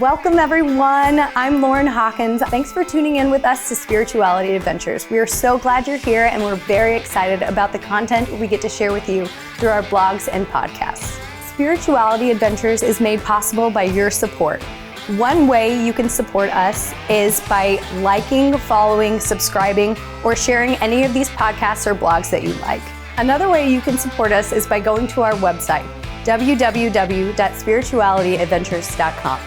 Welcome, everyone. I'm Lauren Hawkins. Thanks for tuning in with us to Spirituality Adventures. We are so glad you're here, and we're very excited about the content we get to share with you through our blogs and podcasts. Spirituality Adventures is made possible by your support. One way you can support us is by liking, following, subscribing, or sharing any of these podcasts or blogs that you like. Another way you can support us is by going to our website, www.spiritualityadventures.com.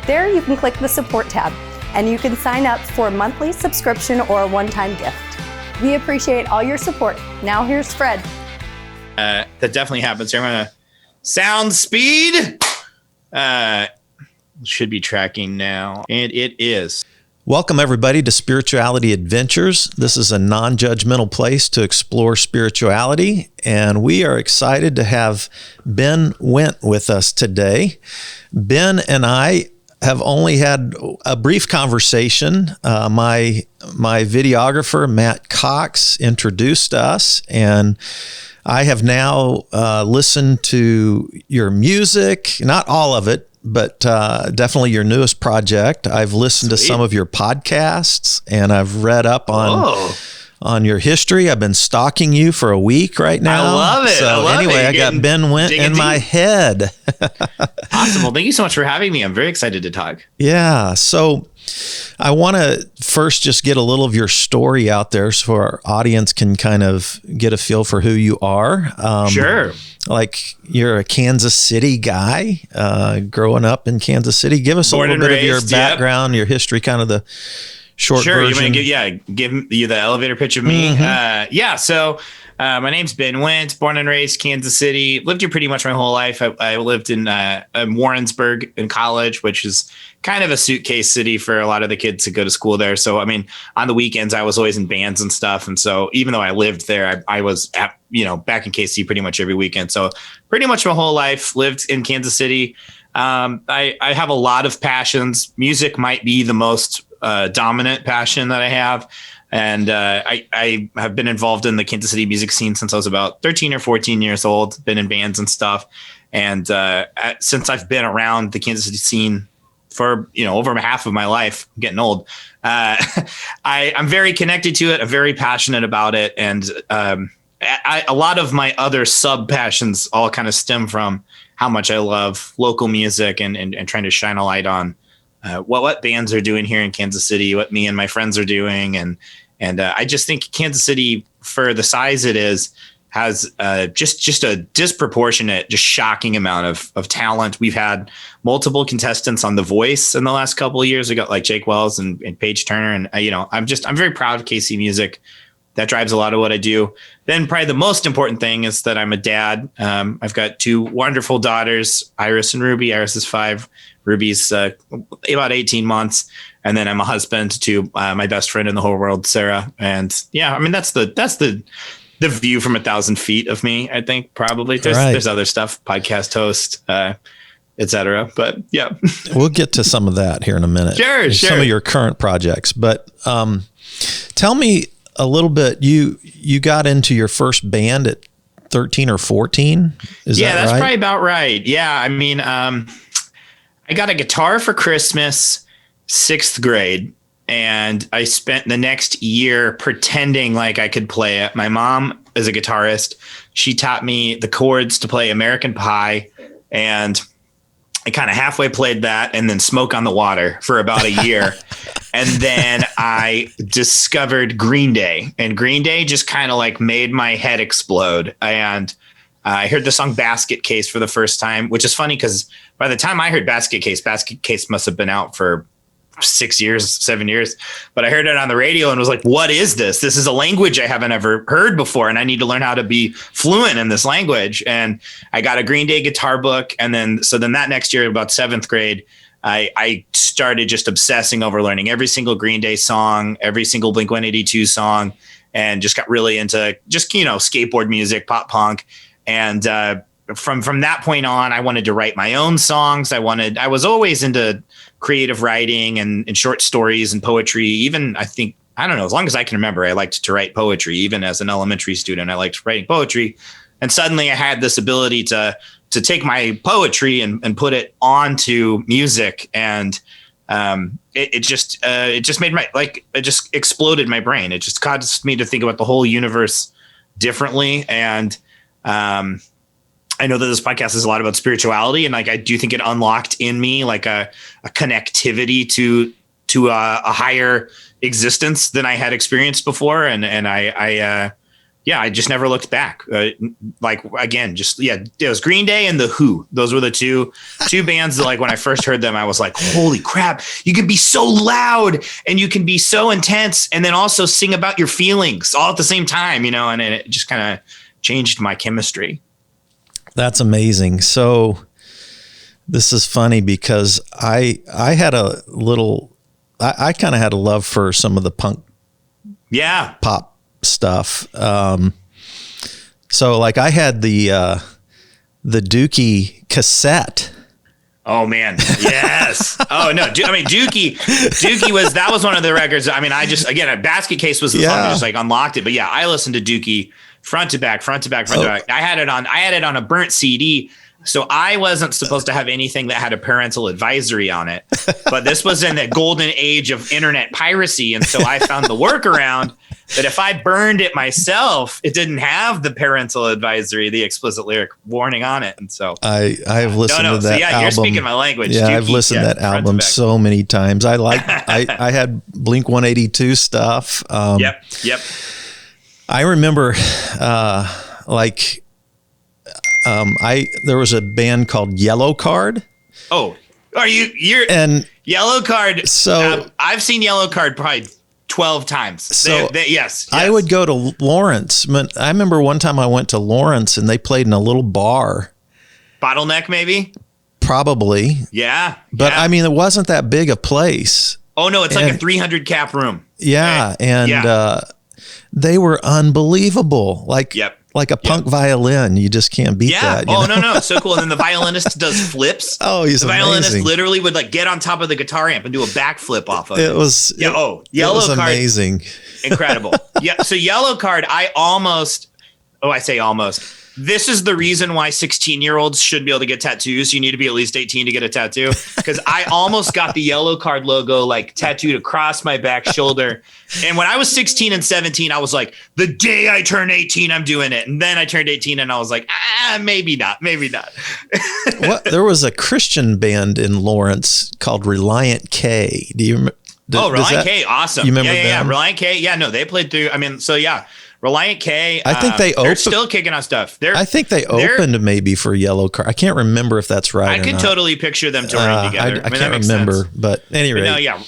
There you can click the support tab and you can sign up for a monthly subscription or a one-time gift. We appreciate all your support. Now here's Fred. That definitely happens here. I'm going to sound speed. Should be tracking now. And it is. Welcome, everybody, to Spirituality Adventures. This is a non-judgmental place to explore spirituality, and we are excited to have Ben Wendt with us today. Ben and I have only had a brief conversation. My videographer, Matt Cox, introduced us, and I have now listened to your music, not all of it, but definitely your newest project. I've listened to some of your podcasts, and I've read up on your history. I've been stalking you for a week right now. I love it. So anyway, I got Ben Wendt in my head. Awesome. Well, thank you so much for having me. I'm very excited to talk. Yeah. So I want to first just get a little of your story out there so our audience can kind of get a feel for who you are. Sure. Like you're a Kansas City guy, growing up in Kansas City. Give us a little bit of your background, your history, kind of the short version. Sure. You want to give you the elevator pitch of me? Mm-hmm. So my name's Ben Wendt, born and raised Kansas City. Lived here pretty much my whole life. I lived in Warrensburg in college, which is kind of a suitcase city for a lot of the kids to go to school there. So, I mean, on the weekends, I was always in bands and stuff. And so even though I lived there, I was at, back in KC pretty much every weekend. So pretty much my whole life lived in Kansas City. I have a lot of passions. Music might be the most dominant passion that I have. And I have been involved in the Kansas City music scene since I was about 13 or 14 years old, been in bands and stuff. And since I've been around the Kansas City scene for, over half of my life, I'm getting old, I'm very connected to it. I'm very passionate about it. And a lot of my other sub passions all kind of stem from how much I love local music and trying to shine a light on what bands are doing here in Kansas City, what me and my friends are doing. And I just think Kansas City, for the size it is, has just a disproportionate, just shocking amount of talent. We've had multiple contestants on The Voice in the last couple of years. We got like Jake Wells and Paige Turner. And, I'm very proud of KC music. That drives a lot of what I do. Then probably the most important thing is that I'm a dad. I've got two wonderful daughters, Iris and Ruby. Iris is 5. Ruby's about 18 months. And then I'm a husband to my best friend in the whole world, Sarah. And yeah, I mean, that's the view from 1,000 feet of me, I think, probably. There's other stuff, podcast host, et cetera. But yeah. We'll get to some of that here in a minute. Sure. Some of your current projects. But tell me a little bit, you got into your first band at 13 or 14? Is that right? Yeah, that's probably about right. Yeah, I mean, I got a guitar for Christmas, 6th grade. And I spent the next year pretending like I could play it. My mom is a guitarist. She taught me the chords to play American Pie. And I kind of halfway played that and then Smoke on the Water for about a year. And then I discovered Green Day. And Green Day just kind of like made my head explode. And I heard the song Basket Case for the first time, which is funny because by the time I heard Basket Case must have been out for 6 years, 7 years, but I heard it on the radio and was like, what is this? This is a language I haven't ever heard before. And I need to learn how to be fluent in this language. And I got a Green Day guitar book. And then that next year, about 7th grade, I started just obsessing over learning every single Green Day song, every single Blink-182 song, and just got really into just, skateboard music, pop punk. And from that point on, I wanted to write my own songs. I was always into creative writing and short stories and poetry. Even as long as I can remember, I liked to write poetry. Even as an elementary student, I liked writing poetry. And suddenly I had this ability to take my poetry and put it onto music. And it just made it just exploded my brain. It just caused me to think about the whole universe differently. And I know that this podcast is a lot about spirituality, and like I do think it unlocked in me like a connectivity to a higher existence than I had experienced before, and I just never looked back. It was Green Day and The Who. Those were the two bands that, like, when I first heard them, I was like, holy crap, you can be so loud and you can be so intense and then also sing about your feelings all at the same time, and it just kind of changed my chemistry. That's amazing. So this is funny because I had I kind of had a love for some of the punk pop stuff. So like I had the Dookie cassette. Oh man. Yes. Oh no. Dookie was one of the records. I mean, a Basket Case was the song that just like unlocked it. But yeah, I listened to Dookie front to back. I had it on a burnt CD. So I wasn't supposed to have anything that had a parental advisory on it, but this was in the golden age of internet piracy. And so I found the workaround that if I burned it myself, it didn't have the parental advisory, the explicit lyric warning on it. And so I've listened to that album. You're speaking my language. Yeah, I've listened to that album so many times. I had Blink 182 stuff. Yep. I remember, there was a band called Yellow Card. Oh, you're Yellow Card. So I've seen Yellow Card probably 12 times. So yes. I would go to Lawrence. I remember one time I went to Lawrence and they played in a little bar. Bottleneck, maybe? Probably. Yeah. But I mean, it wasn't that big a place. Oh no, it's like a 300 cap room. Yeah. They were unbelievable. Like a punk violin. You just can't beat that. No. So cool. And then the violinist does flips. Oh, he's amazing. The violinist literally would like get on top of the guitar amp and do a backflip off of it. Yellow Card. Amazing. Incredible. Yeah. So Yellow Card, I say almost. This is the reason why 16-year-olds should be able to get tattoos. You need to be at least 18 to get a tattoo. Because I almost got the Yellow Card logo like tattooed across my back shoulder. And when I was 16 and 17, I was like, the day I turn 18, I'm doing it. And then I turned 18 and I was like, maybe not. There was a Christian band in Lawrence called Reliant K. Do you remember? Reliant K, awesome. You remember them? Yeah. Reliant K. Yeah, no, they played through. I mean, so yeah. Reliant K. I think they're still kicking out stuff. I think they opened maybe for Yellow Card. I can't remember if that's right. I could totally picture them touring together. I can't remember, but anyway.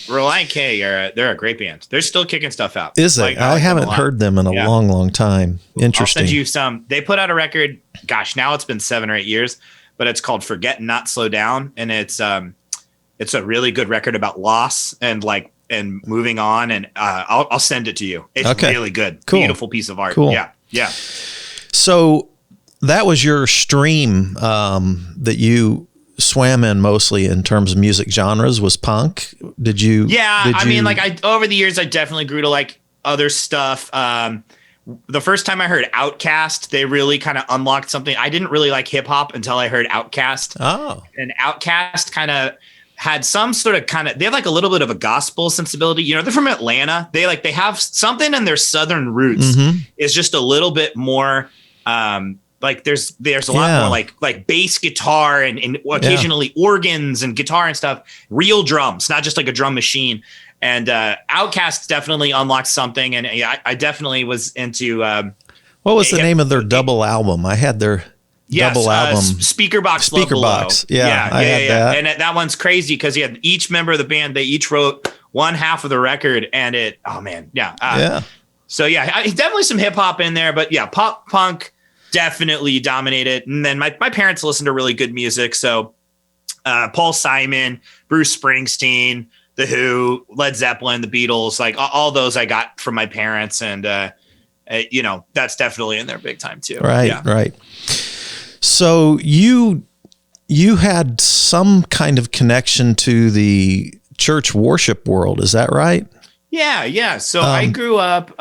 Reliant K. They're a great band. They're still kicking stuff out. Is it? I haven't heard them in a long time. Interesting. I'll send you some. They put out a record. Gosh, now it's been 7 or 8 years, but it's called "Forget and Not Slow Down," and it's a really good record about loss and moving on, and I'll send it to you. It's really good. Cool. Beautiful piece of art. Cool. Yeah. So that was your stream that you swam in mostly in terms of music genres was punk. Did you? Yeah. Over the years, I definitely grew to like other stuff. The first time I heard Outkast, they really kind of unlocked something. I didn't really like hip hop until I heard Outkast. Oh. And Outkast kind of had some sort of they have like a little bit of a gospel sensibility. They're from Atlanta. They have something in their Southern roots is just a little bit more there's a lot more like bass guitar and occasionally organs and guitar and stuff, real drums, not just like a drum machine. And Outkast definitely unlocked something. And I definitely was into what was the name of their double album? I had their double album, Speakerbox. Yeah, I had that. And that one's crazy because he had each member of the band. They each wrote one half of the record, and So definitely some hip hop in there, but pop punk definitely dominated. And then my parents listened to really good music, so Paul Simon, Bruce Springsteen, The Who, Led Zeppelin, the Beatles, like all those I got from my parents, and that's definitely in there big time too. Right. So you had some kind of connection to the church worship world, is that right? Yeah. So I grew up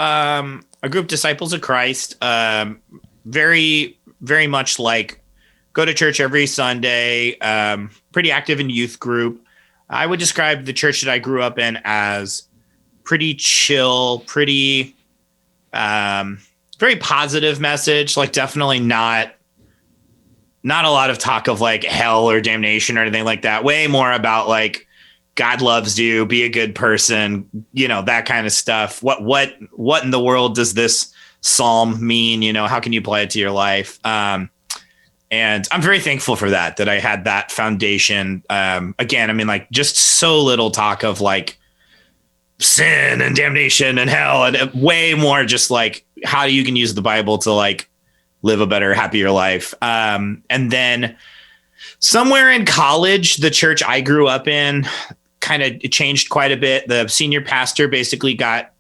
Disciples of Christ, very very much like go to church every Sunday, pretty active in youth group. I would describe the church that I grew up in as pretty chill, pretty very positive message, like definitely not a lot of talk of like hell or damnation or anything like that. Way more about like God loves you, be a good person, that kind of stuff. What in the world does this psalm mean? How can you apply it to your life? And I'm very thankful for that I had that foundation. Again, I mean, like just so little talk of like sin and damnation and hell, and way more just like how you can use the Bible to like live a better, happier life. And then somewhere in college, the church I grew up in kind of changed quite a bit. The senior pastor basically got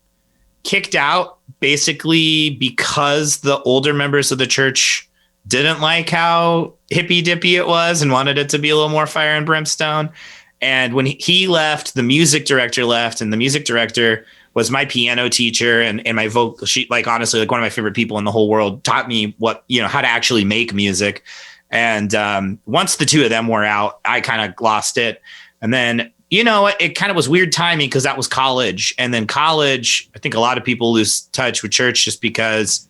kicked out basically because the older members of the church didn't like how hippy dippy it was and wanted it to be a little more fire and brimstone. And when he left, the music director left, and the music director was my piano teacher and my vocal. She, like, honestly, like one of my favorite people in the whole world, taught me how to actually make music. And once the two of them were out, I kind of lost it. And then, it kind of was weird timing because that was college. And then college, I think a lot of people lose touch with church just because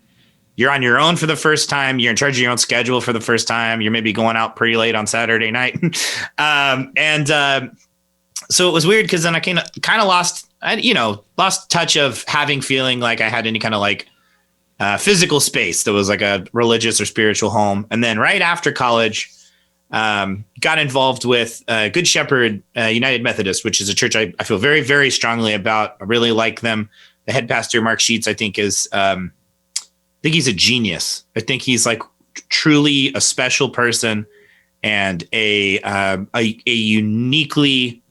you're on your own for the first time. You're in charge of your own schedule for the first time. You're maybe going out pretty late on Saturday night. So it was weird because then I kind of lost touch of feeling like I had any kind of like physical space that was like a religious or spiritual home. And then right after college, got involved with Good Shepherd United Methodist, which is a church I feel very, very strongly about. I really like them. The head pastor, Mark Sheets, I think he's a genius. I think he's like truly a special person and a uniquely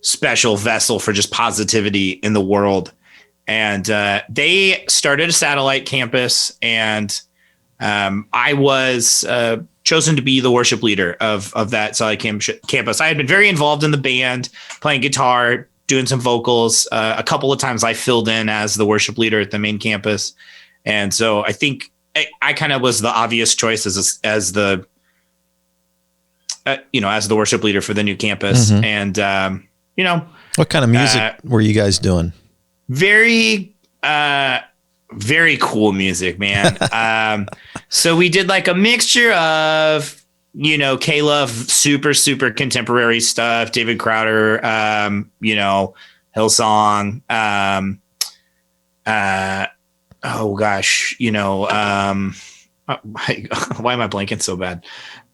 special vessel for just positivity in the world. And they started a satellite campus, and I was chosen to be the worship leader of that satellite campus. I had been very involved in the band, playing guitar, doing some vocals. A couple of times I filled in as the worship leader at the main campus. And so I think I kind of was the obvious choice as the worship leader for the new campus. Mm-hmm. And, what kind of music were you guys doing? Very, very cool music, man. So we did like a mixture of, K-Love, super, super contemporary stuff, David Crowder, Hillsong, oh gosh, why am I blanking so bad?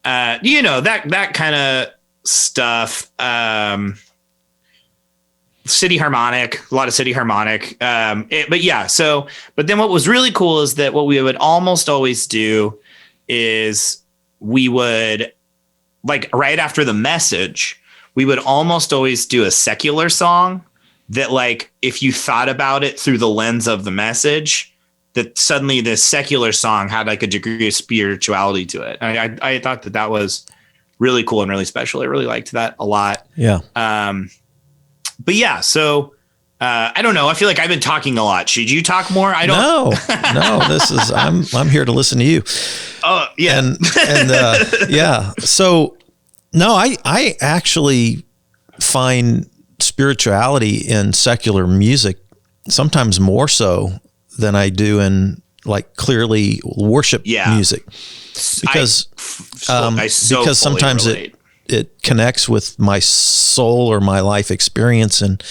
That kind of stuff. City harmonic, a lot of city harmonic. But then what was really cool is that what we would almost always do is we would, like, right after the message, we would almost always do a secular song that, like, if you thought about it through the lens of the message, that suddenly this secular song had like a degree of spirituality to it. I thought that was really cool and really special. I really liked that a lot. Yeah. But yeah, so I don't know. I feel like I've been talking a lot. Should you talk more? I don't. No. This is I'm here to listen to you. Oh yeah, and yeah. So no, I actually find spirituality in secular music sometimes more so than I do in like clearly worship music, because sometimes it connects with my soul or my life experience and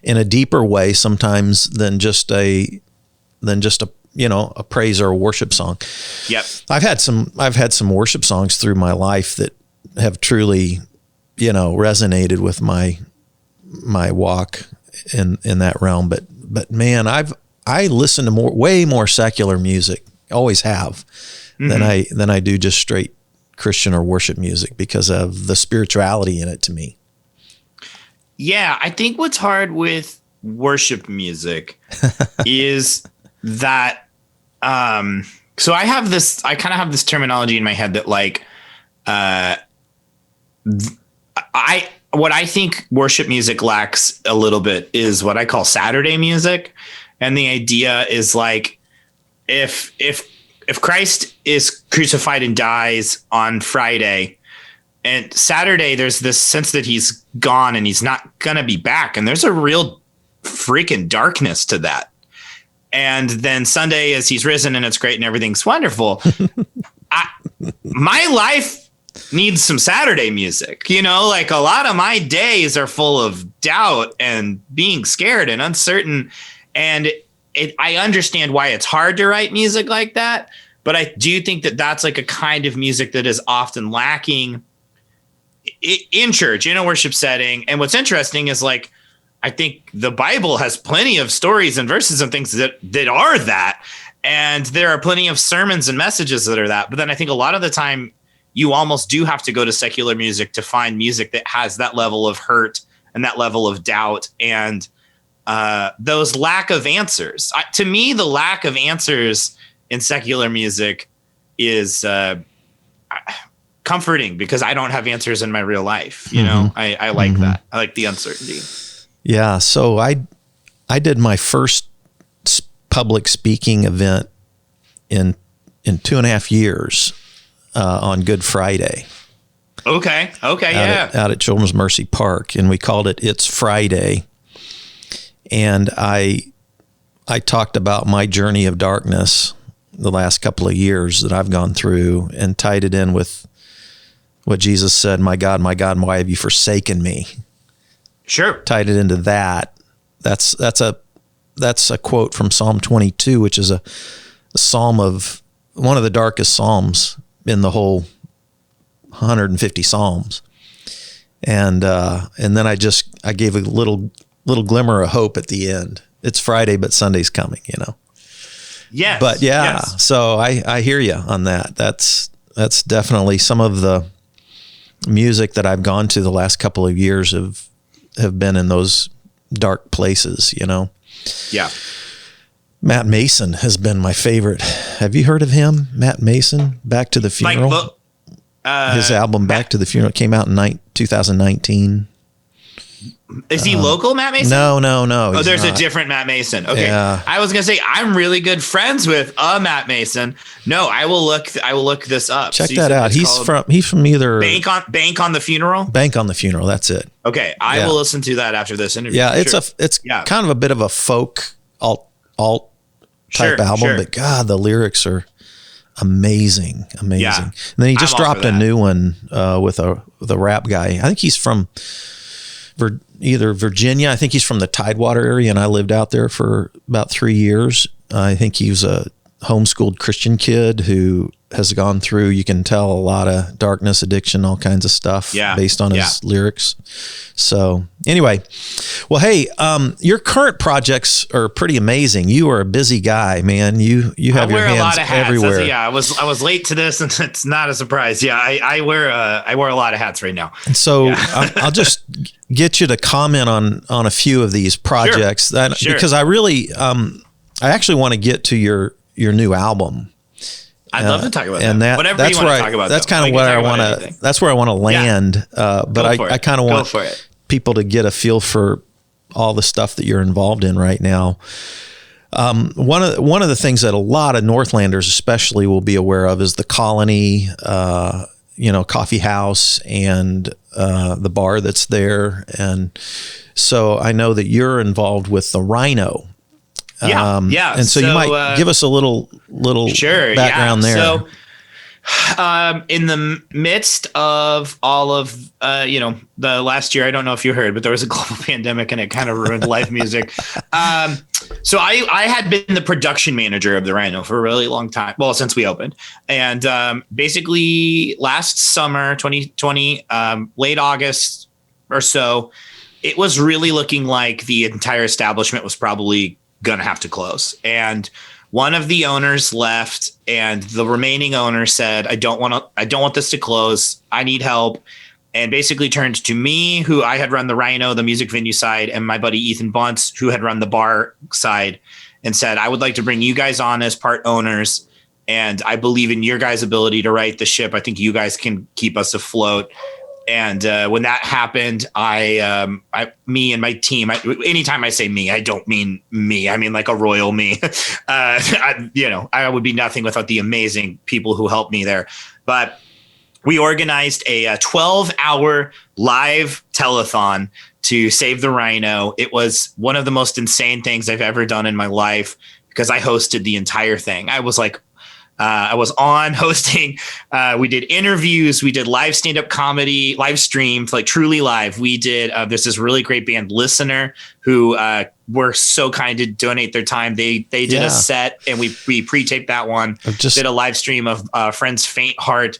in a deeper way sometimes than just a praise or a worship song. Yep. I've had some worship songs through my life that have truly, resonated with my walk in that realm. But man, I listen to way more secular music, always have, than I do just straight Christian or worship music because of the spirituality in it to me. Yeah, I think what's hard with worship music is that so I kind of have this terminology in my head that like what I think worship music lacks a little bit is what I call Saturday music. And the idea is like if if Christ is crucified and dies on Friday, and Saturday there's this sense that he's gone and he's not going to be back, and there's a real freaking darkness to that. And then Sunday is he's risen and it's great and everything's wonderful. My life needs some Saturday music, like a lot of my days are full of doubt and being scared and uncertain. And I understand why it's hard to write music like that. But I do think that that's like a kind of music that is often lacking in church, in a worship setting. And what's interesting is like, I think the Bible has plenty of stories and verses and things that are that. And there are plenty of sermons and messages that are that. But then I think a lot of the time you almost do have to go to secular music to find music that has that level of hurt and that level of doubt and those lack of answers. To me, the lack of answers in secular music is comforting because I don't have answers in my real life. I like that. I like the uncertainty. Yeah. So I did my first public speaking event in 2.5 years on Good Friday. Okay. Out at Children's Mercy Park, and we called it It's Friday. And I talked about my journey of darkness the last couple of years that I've gone through and tied it in with what Jesus said, my God, why have you forsaken me? Sure. Tied it into that. That's a quote from Psalm 22, which is a psalm of one of the darkest psalms in the whole 150 psalms. And then I gave a little glimmer of hope at the end. It's Friday, but Sunday's coming, Yes. But yeah, yes. So I hear you on that. That's definitely some of the music that I've gone to the last couple of years have been in those dark places, Yeah. Matt Mason has been my favorite. Have you heard of him? Matt Mason, Back to the Funeral? His album Back to the Funeral came out in 2019. Is he local, Matt Mason? No. Oh, there's a different Matt Mason. Okay. Yeah. I was going to say, I'm really good friends with a Matt Mason. No, I will look this up. Check that out. He's from either Bank on the Funeral. Bank on the Funeral. That's it. Okay. I will listen to that after this interview. Yeah. It's kind of a bit of a folk alt type album, but God, the lyrics are amazing. Yeah. And then he just dropped a new one, with a rap guy. I think he's from either Virginia. I think he's from the Tidewater area, and I lived out there for about 3 years. I think he was a homeschooled Christian kid who has gone through, you can tell, a lot of darkness, addiction, all kinds of stuff based on his lyrics. So anyway, well, hey, your current projects are pretty amazing. You are a busy guy, man. You have your hands a lot of hats. Everywhere. I was late to this, and it's not a surprise. Yeah, I wear a lot of hats right now. And so I'll just get you to comment on a few of these projects because I really I actually want to get to your new album. I'd love to talk about that. And whatever that's you want to talk about. That's kind of where I want to. That's where I want to land. But I kind of want people to get a feel for all the stuff that you're involved in right now. One of the things that a lot of Northlanders, especially, will be aware of is the Colony, coffee house and the bar that's there. And so I know that you're involved with the RINO. Yeah. And so you might give us a little background there. So, in the midst of all of, the last year, I don't know if you heard, but there was a global pandemic and it kind of ruined live music. So I had been the production manager of the RINO for a really long time. Well, since we opened, and basically last summer, 2020, late August or so, it was really looking like the entire establishment was probably going to have to close. And one of the owners left, and the remaining owner said, I don't want this to close. I need help. And basically turned to me, who I had run the RINO, the music venue side, and my buddy Ethan Bunce, who had run the bar side, and said, I would like to bring you guys on as part owners. And I believe in your guys' ability to right the ship. I think you guys can keep us afloat. And when that happened, me and my team, anytime I say me, I don't mean me. I mean like a royal me. I would be nothing without the amazing people who helped me there. But we organized a 12-hour live telethon to save the RINO. It was one of the most insane things I've ever done in my life because I hosted the entire thing. I was on hosting. We did interviews. We did live stand-up comedy, live streamed, like truly live. We did, there's this really great band, Listener, who were so kind to donate their time. They did a set, and we pre-taped that one. Did a live stream of Friends Faint Heart,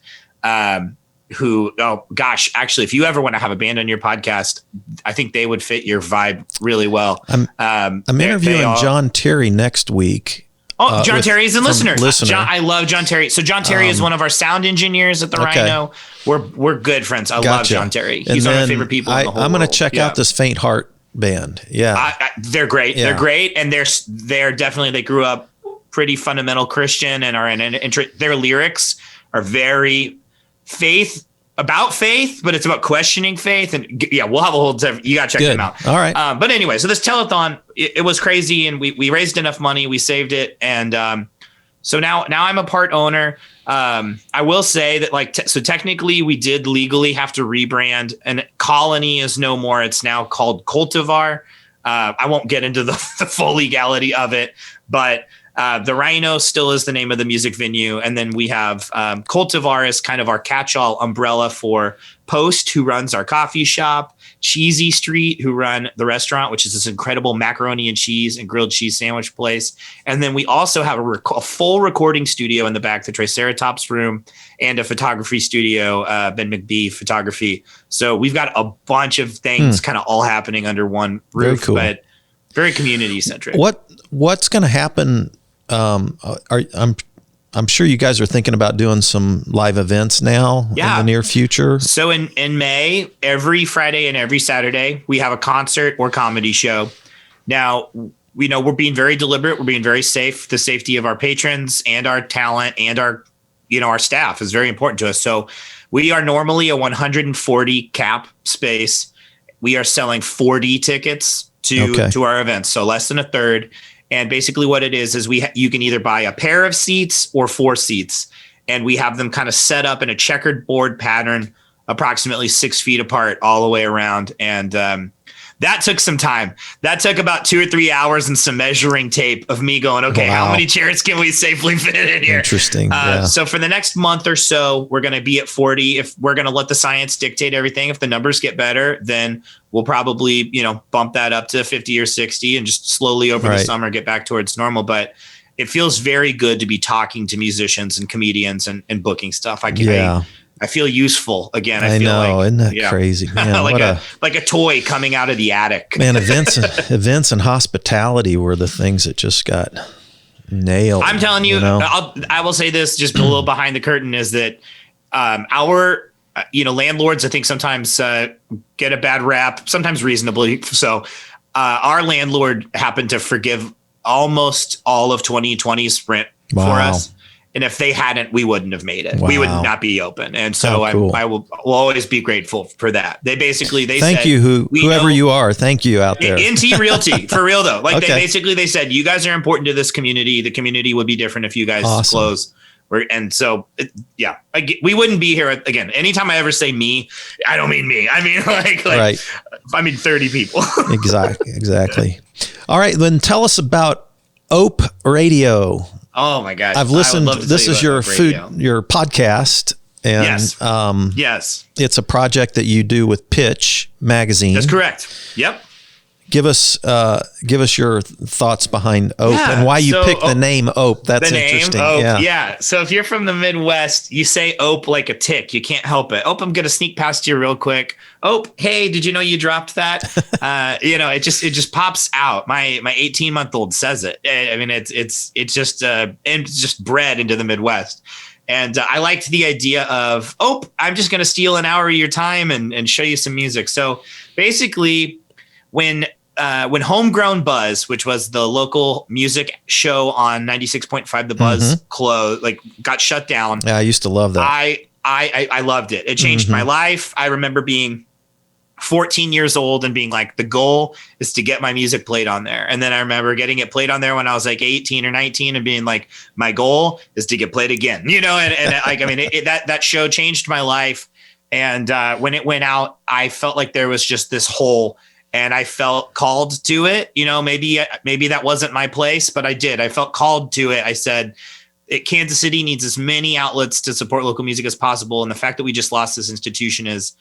who, oh gosh, actually, if you ever want to have a band on your podcast, I think they would fit your vibe really well. I'm interviewing John Terry next week. Oh, John Terry is a listener. Listener. I love John Terry. So John Terry is one of our sound engineers at the RINO. We're good friends. I love John Terry. He's one of my favorite people in the whole I'm going to world. check out this Faint Heart band. Yeah. They're great. Yeah. They're great. And they're definitely, they grew up pretty fundamental Christian and are their lyrics are very about faith, but it's about questioning faith. And we'll have a whole, you got to check them out. All right. But anyway, so this telethon, it was crazy, and we raised enough money, we saved it. And so now I'm a part owner. I will say that so technically we did legally have to rebrand, and Colony is no more. It's now called Cultivar. I won't get into the full legality of it, but the RINO still is the name of the music venue. And then we have Cultivar is kind of our catch-all umbrella for Post, who runs our coffee shop, Cheesy Street, who run the restaurant, which is this incredible macaroni and cheese and grilled cheese sandwich place. And then we also have a full recording studio in the back, the Triceratops room, and a photography studio, Ben McBee Photography. So we've got a bunch of things kind of all happening under one roof, very cool. But very community-centric. What's going to happen? I'm sure you guys are thinking about doing some live events now in the near future. So in May, every Friday and every Saturday, we have a concert or comedy show. Now, we're being very deliberate. We're being very safe. The safety of our patrons and our talent and our staff is very important to us. So we are normally a 140 cap space. We are selling 40 tickets to our events. So less than a third. And basically what it is you can either buy a pair of seats or 4 seats, and we have them kind of set up in a checkered board pattern, approximately 6 feet apart all the way around. And that took some time. That took about 2 or 3 hours and some measuring tape of me going, okay, how many chairs can we safely fit in here? Interesting. So for the next month or so, we're going to be at 40. If we're going to let the science dictate everything, if the numbers get better, then we'll probably, bump that up to 50 or 60 and just slowly over the summer get back towards normal. But it feels very good to be talking to musicians and comedians and booking stuff. I feel useful again. I feel know, isn't that crazy? Man, like a toy coming out of the attic. Man, events and hospitality were the things that just got nailed. I'm telling you, I will say this, just a little behind the curtain, is that our landlords, I think sometimes get a bad rap, sometimes reasonably. So our landlord happened to forgive almost all of 2020's rent for us. And if they hadn't, we wouldn't have made it. Wow. We would not be open. And so I will always be grateful for that. They thank said, you, whoever you are. Thank you out there. NT Realty, for real though. They said, you guys are important to this community. The community would be different if you guys close. And so, we wouldn't be here again. Anytime I ever say me, I don't mean me. I mean, I mean 30 people. Exactly. All right. Then tell us about Ope Radio. Oh my gosh. I've listened. This is your your podcast. And yes. It's a project that you do with Pitch Magazine. That's correct. Yep. Give us your thoughts behind Ope and why you picked the name Ope. That's interesting. Ope, yeah. So if you're from the Midwest, you say Ope like a tick. You can't help it. Ope, I'm going to sneak past you real quick. Ope, hey, did you know you dropped that? It just pops out. My 18-month-old says it. I mean, it's just bred into the Midwest. And I liked the idea of, I'm just going to steal an hour of your time and show you some music. So basically, when Homegrown Buzz, which was the local music show on 96.5 The Buzz, got shut down. Yeah, I used to love that. I loved it. It changed my life. I remember being 14 years old and being like, the goal is to get my music played on there. And then I remember getting it played on there when I was like 18 or 19 and being like, my goal is to get played again, and like, I mean, that show changed my life. And when it went out, I felt like there was just this hole, and I felt called to it. Maybe that wasn't my place, but I felt called to it. I said, Kansas City needs as many outlets to support local music as possible. And the fact that we just lost this institution is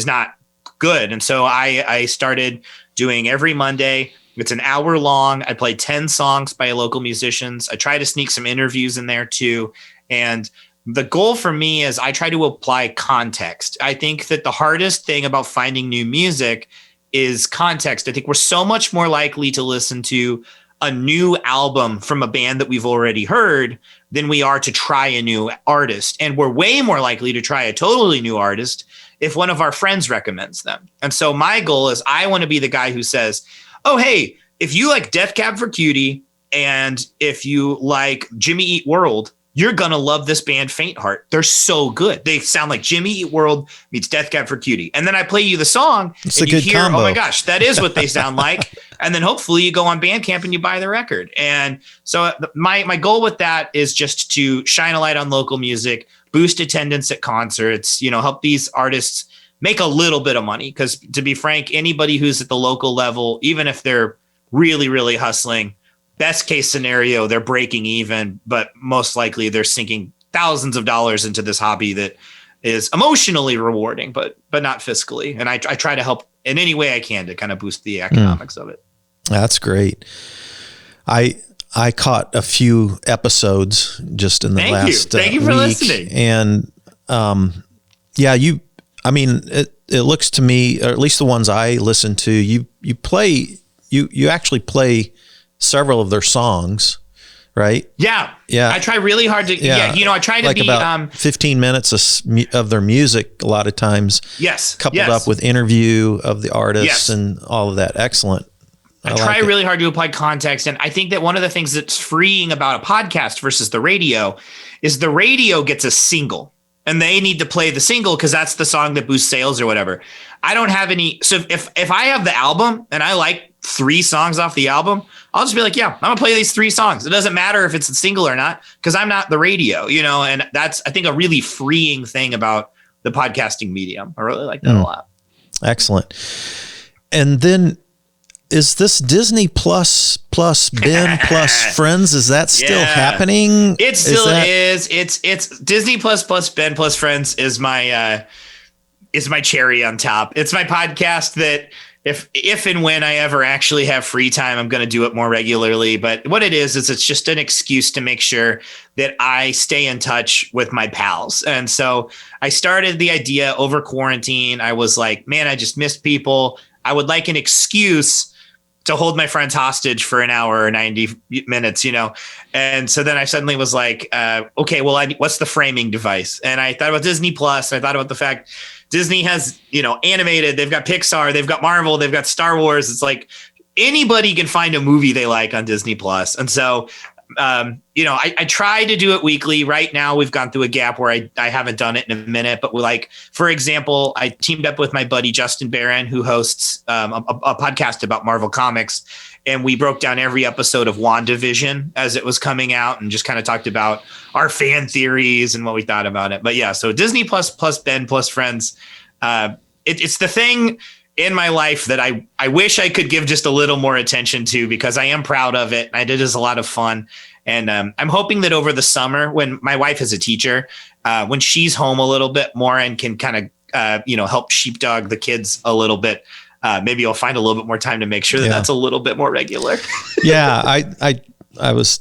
not good. And so I started doing every Monday. It's an hour long. I play 10 songs by local musicians. I try to sneak some interviews in there too. And the goal for me is I try to apply context. I think that the hardest thing about finding new music is context. I think we're so much more likely to listen to a new album from a band that we've already heard than we are to try a new artist. And we're way more likely to try a totally new artist if one of our friends recommends them. And so my goal is I want to be the guy who says, oh, hey, if you like Death Cab for Cutie and if you like Jimmy Eat World, you're going to love this band Faint Heart. They're so good. They sound like Jimmy Eat World meets Death Cab for Cutie. And then I play you the song it's and a you good hear, combo. oh my gosh, that is what they sound like. And then hopefully you go on Bandcamp and you buy the record. And so my goal with that is just to shine a light on local music, boost attendance at concerts, help these artists make a little bit of money. Because to be frank, anybody who's at the local level, even if they're really, really hustling, best case scenario, they're breaking even, but most likely they're sinking thousands of dollars into this hobby that is emotionally rewarding, but not fiscally. And I try to help in any way I can to kind of boost the economics of it. That's great. I caught a few episodes just in the last Thank you for week, listening. And it looks to me, or at least the ones I listen to, you actually play several of their songs, right? Yeah. I try really hard to. I try to like be about 15 minutes of their music a lot of times. Yes. Coupled up with interview of the artists and all of that. Excellent. I try really hard to apply context. And I think that one of the things that's freeing about a podcast versus the radio is the radio gets a single and they need to play the single because that's the song that boosts sales or whatever. I don't have any. So if I have the album and I like 3 songs off the album, I'll just be like, yeah, I'm gonna play these 3 songs. It doesn't matter if it's a single or not because I'm not the radio, and that's, I think, a really freeing thing about the podcasting medium. I really like that a lot. Excellent. And then is this Disney plus Ben plus Friends? Is that still happening? It still is. It's Disney plus Ben plus Friends is my cherry on top. It's my podcast that if and when I ever actually have free time, I'm going to do it more regularly. But what it is it's just an excuse to make sure that I stay in touch with my pals. And so I started the idea over quarantine. I was like, man, I just missed people. I would like an excuse to hold my friends hostage for an hour or 90 minutes, And so then I suddenly was like, okay, well, what's the framing device? And I thought about Disney Plus. I thought about the fact Disney has, animated, they've got Pixar, they've got Marvel, they've got Star Wars. It's like anybody can find a movie they like on Disney Plus. And so, I try to do it weekly. Right now we've gone through a gap where I haven't done it in a minute, but for example, I teamed up with my buddy, Justin Barron, who hosts a podcast about Marvel Comics. And we broke down every episode of WandaVision as it was coming out and just kind of talked about our fan theories and what we thought about it. But yeah, so Disney plus Ben plus Friends, it's the thing in my life that I wish I could give just a little more attention to because I am proud of it. It is a lot of fun. And I'm hoping that over the summer when my wife is a teacher, when she's home a little bit more and can kind of, help sheepdog the kids a little bit, maybe I'll find a little bit more time to make sure that that's a little bit more regular. Yeah. I was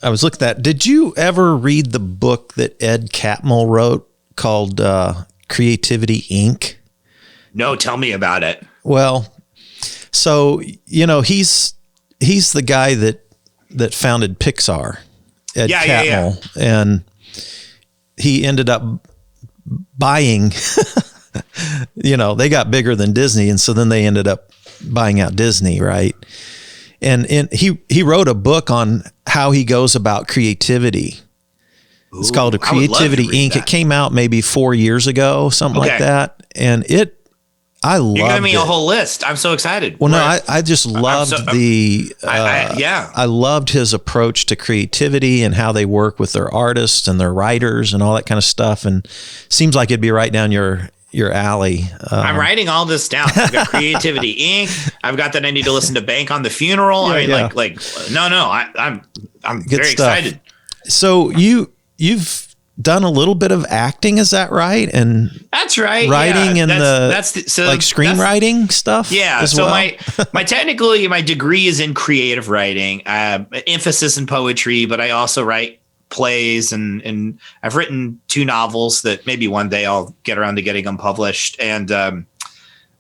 looking at that. Did you ever read the book that Ed Catmull wrote called Creativity Inc.? No, tell me about it. Well, so, he's the guy that founded Pixar, Ed Catmull. Yeah. And he ended up buying, they got bigger than Disney. And so then they ended up buying out Disney. Right. And he wrote a book on how he goes about creativity. It's called a I would love to Creativity read Inc. that. It came out maybe 4 years ago, something like that. And I loved it. You're giving me a whole list. I'm so excited. Well, no, I just loved I loved his approach to creativity and how they work with their artists and their writers and all that kind of stuff. And seems like it'd be right down your alley. I'm writing all this down. I've got Creativity Inc. I've got that I need to listen to Bank on the Funeral. I'm Good very stuff. excited. So you've done a little bit of acting, is that right? And that's right. Writing and so like screenwriting stuff. Yeah. As So well? my degree is in creative writing, emphasis in poetry, but I also write plays and I've written 2 novels that maybe one day I'll get around to getting them published. And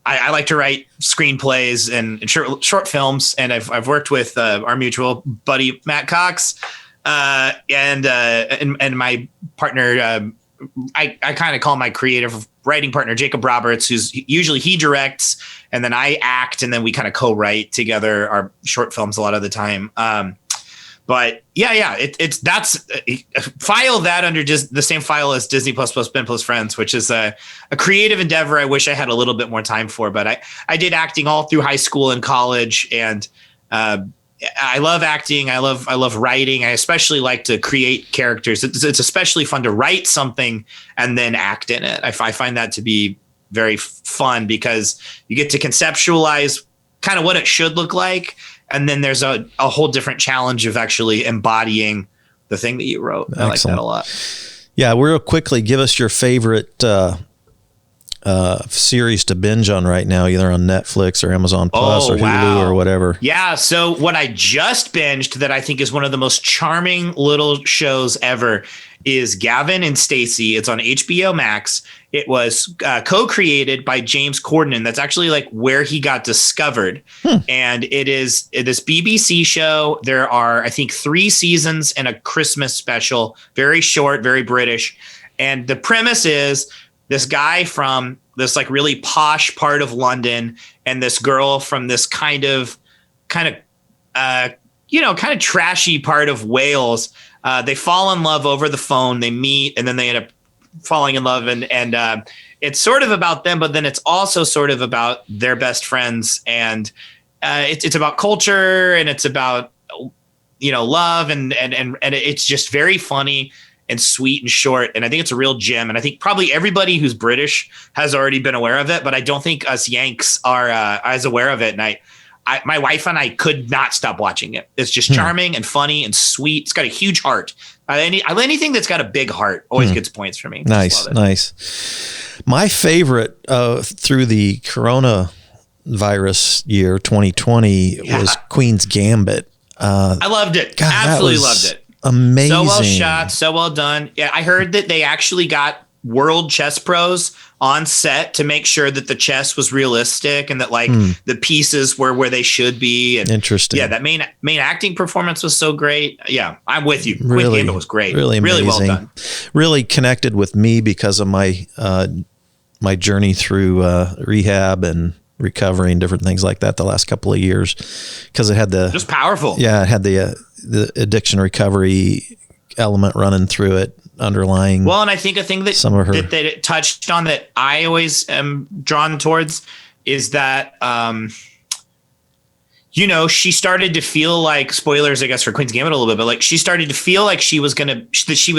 I like to write screenplays and short films. And I've worked with our mutual buddy Matt Cox. And my partner, I kind of call my creative writing partner Jacob Roberts, who's usually he directs, and then I act, and then we kind of co-write together our short films a lot of the time. But that's file that under just the same file as Disney plus Ben plus Friends, which is a creative endeavor I wish I had a little bit more time for. But I did acting all through high school and college, and I love acting. I love writing. I especially like to create characters. It's especially fun to write something and then act in it. I find that to be very fun because you get to conceptualize kind of what it should look like. And then there's a whole different challenge of actually embodying the thing that you wrote. I like that a lot. Yeah. Real quickly, give us your favorite series to binge on right now, either on Netflix or Amazon Plus or Hulu or whatever. Yeah. So what I just binged that I think is one of the most charming little shows ever is Gavin and Stacey. It's on HBO Max. It was co-created by James Corden. That's actually like where he got discovered. And it is this BBC show. There are, I think, 3 seasons and a Christmas special, very short, very British. And the premise is this guy from this like really posh part of London and this girl from this kind of trashy part of Wales. They fall in love over the phone. They meet and then they end up falling in love. And it's sort of about them, but then it's also sort of about their best friends. And it's about culture and it's about, love and it's just very funny and sweet and short. And I think it's a real gem. And I think probably everybody who's British has already been aware of it, but I don't think us Yanks are as aware of it. And my wife and I could not stop watching it. It's just charming and funny and sweet. It's got a huge heart. Anything that's got a big heart always gets points for me. Nice. My favorite through the coronavirus year 2020 was Queen's Gambit. I loved it. God, absolutely loved it. Amazing. So well shot, so well done. Yeah, I heard that they actually got world chess pros on set to make sure that the chess was realistic and that the pieces were where they should be. And interesting. Yeah, that main acting performance was so great. Yeah, I'm with you. Really, Queen Gambit was great. Really amazing. Really well done. Really connected with me because of my my journey through rehab and recovery and different things like that the last couple of years, because it had just powerful. Yeah, it had the addiction recovery element running through it, underlying. Well, and I think a thing that that it touched on that I always am drawn towards is that she started to feel like, spoilers I guess for Queen's Gambit a little bit, but like she started to feel like she was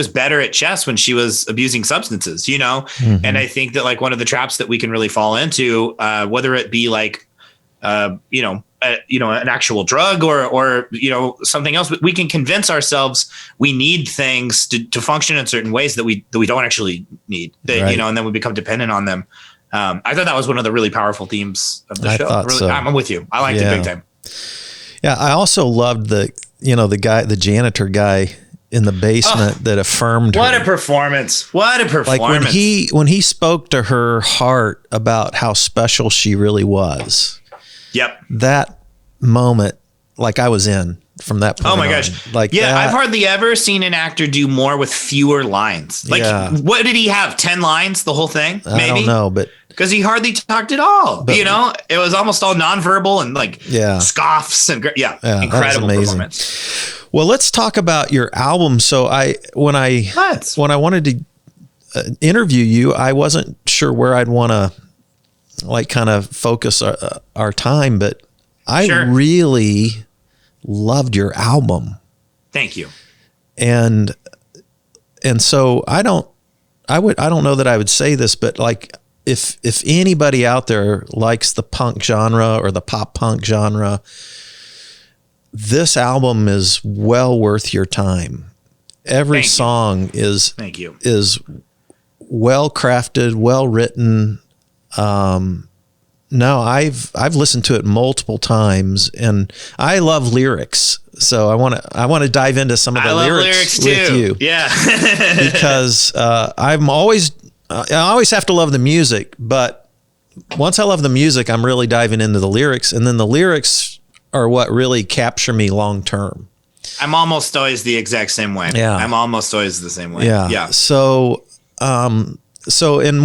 better at chess when she was abusing substances, and I think that like one of the traps that we can really fall into, whether it be like an actual drug or something else, we can convince ourselves we need things to function in certain ways that we don't actually need, right. And then we become dependent on them. I thought that was one of the really powerful themes of the show. Thought so. I'm with you. I liked it big time. Yeah. I also loved the janitor guy in the basement that affirmed what her. a performance. Like when he spoke to her heart about how special she really was. Yep. That moment, like I was in from that point. Oh my on. gosh. Like, I've hardly ever seen an actor do more with fewer lines. Like, what did he have? 10 lines, the whole thing? Maybe? I don't know, but because he hardly talked at all. But, it was almost all nonverbal and scoffs and incredible performance. Well, let's talk about your album. So when I wanted to interview you, I wasn't sure where I'd want to like kind of focus our time, but I really loved your album. Thank you. And so I don't know that I would say this, but like if anybody out there likes the punk genre or the pop punk genre, this album is well worth your time. Every song is well crafted, well written. No, I've listened to it multiple times, and I love lyrics. So I want to dive into some of the lyrics with you. Yeah. Because I always have to love the music, but once I love the music, I'm really diving into the lyrics, and then the lyrics are what really capture me long term. I'm almost always the exact same way. Yeah. I'm almost always the same way. Yeah. Yeah. And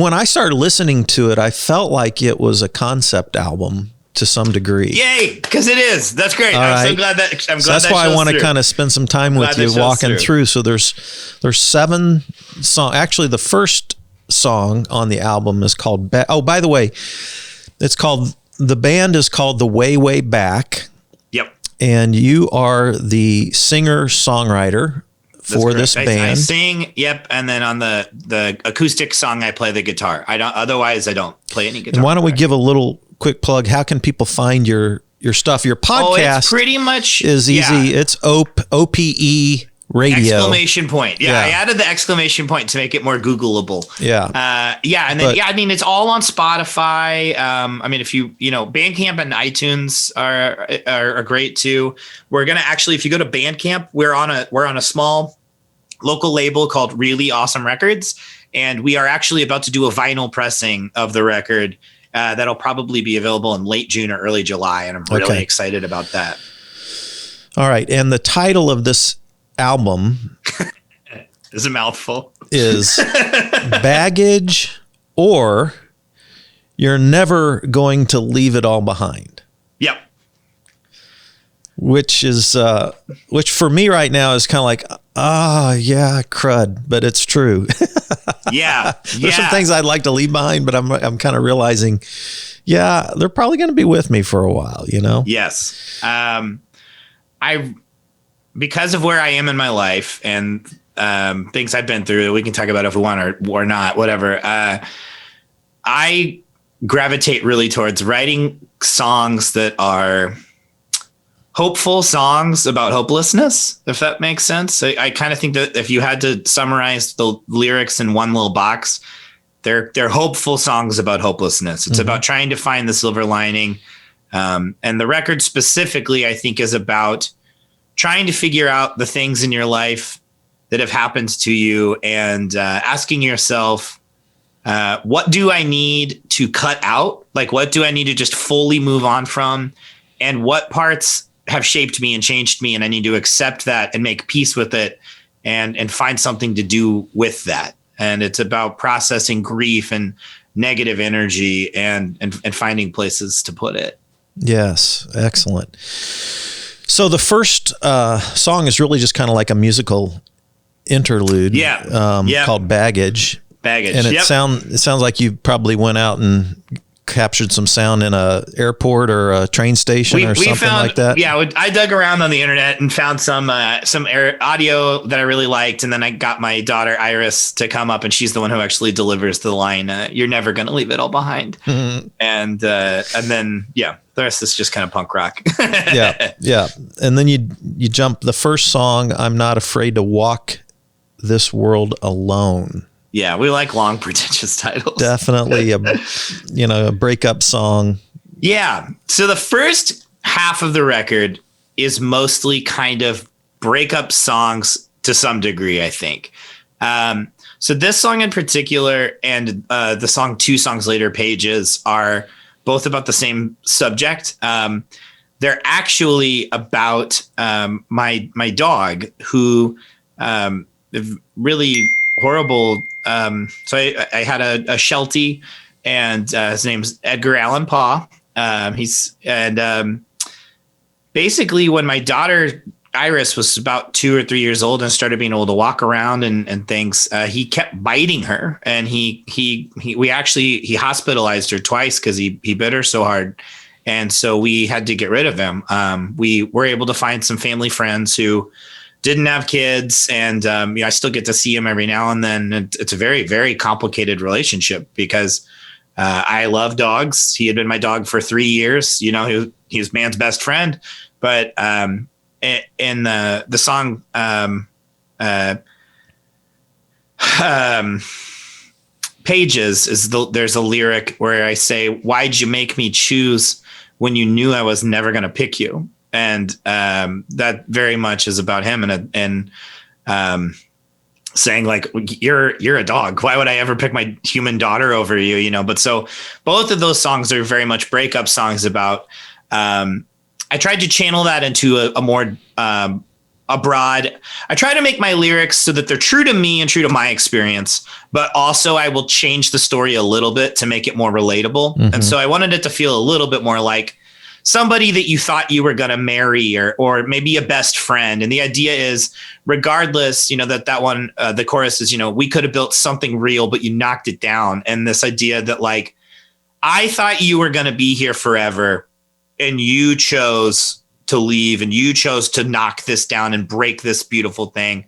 when I started listening to it, I felt like it was a concept album to some degree. Yay, because it is. That's great. I'm so glad that that's why I want to kind of spend some time with you walking through. So there's 7 songs. Actually, the first song on the album is called by the way, the band is called The Way Way Back. Yep. And you are the singer-songwriter for this band. I sing, yep, and then on the acoustic song I play the guitar. I don't play any guitar. And why don't we give a little quick plug? How can people find your stuff? Your podcast it's pretty much is easy. Yeah. It's OPE Radio. Exclamation point. Yeah, I added the exclamation point to make it more Googleable. Yeah. And then I mean it's all on Spotify. I mean if you Bandcamp and iTunes are great too. We're gonna actually, if you go to Bandcamp, we're on a small local label called Really Awesome Records, and we are actually about to do a vinyl pressing of the record that'll probably be available in late June or early July, and I'm really excited about that. All right, and the title of this album is a mouthful. Is Baggage, or You're Never Going to Leave It All Behind. Yep. Which for me right now is kind of like, crud, but it's true. Yeah. There's some things I'd like to leave behind, but I'm kind of realizing, they're probably going to be with me for a while, Yes. Because of where I am in my life and things I've been through, we can talk about if we want or not, whatever. I gravitate really towards writing songs that are hopeful songs about hopelessness, if that makes sense. I kind of think that if you had to summarize the lyrics in one little box, they're hopeful songs about hopelessness. It's about trying to find the silver lining. And the record specifically, I think, is about trying to figure out the things in your life that have happened to you and asking yourself, what do I need to cut out? Like, what do I need to just fully move on from? And what parts have shaped me and changed me? And I need to accept that and make peace with it and find something to do with that. And it's about processing grief and negative energy and finding places to put it. Yes. Excellent. So the first song is really just kind of like a musical interlude, called Baggage. And it sounds like you probably went out and captured some sound in a airport or a train station or something like that. Yeah, I dug around on the internet and found some audio that I really liked, and then I got my daughter Iris to come up, and she's the one who actually delivers the line, "You're never going to leave it all behind." Mm-hmm. And then the rest is just kind of punk rock. yeah. And then you jump the first song, "I'm Not Afraid to Walk This World Alone." Yeah, we like long, pretentious titles. Definitely a breakup song. Yeah. So the first half of the record is mostly kind of breakup songs to some degree, I think. So this song in particular and the song 2 songs later, Pages, are both about the same subject. They're actually about my dog, who really horrible. So I had a Sheltie, and his name's Edgar Allan Poe. Basically when my daughter Iris was about 2 or 3 years old and started being able to walk around and things, he kept biting her, and he hospitalized her twice because he bit her so hard. And so we had to get rid of him. We were able to find some family friends who didn't have kids, and I still get to see him every now and then. It's a very, very complicated relationship because I love dogs. He had been my dog for 3 years. He was man's best friend, but in the song Pages there's a lyric where I say, "Why'd you make me choose when you knew I was never going to pick you?" And that very much is about him and saying like, you're a dog. Why would I ever pick my human daughter over you? But so both of those songs are very much breakup songs about, I tried to channel that into a more broad. I try to make my lyrics so that they're true to me and true to my experience, but also I will change the story a little bit to make it more relatable. Mm-hmm. And so I wanted it to feel a little bit more like somebody that you thought you were going to marry or maybe a best friend. And the idea is, regardless, that one, the chorus is, we could have built something real, but you knocked it down. And this idea that like, I thought you were going to be here forever, and you chose to leave, and you chose to knock this down and break this beautiful thing.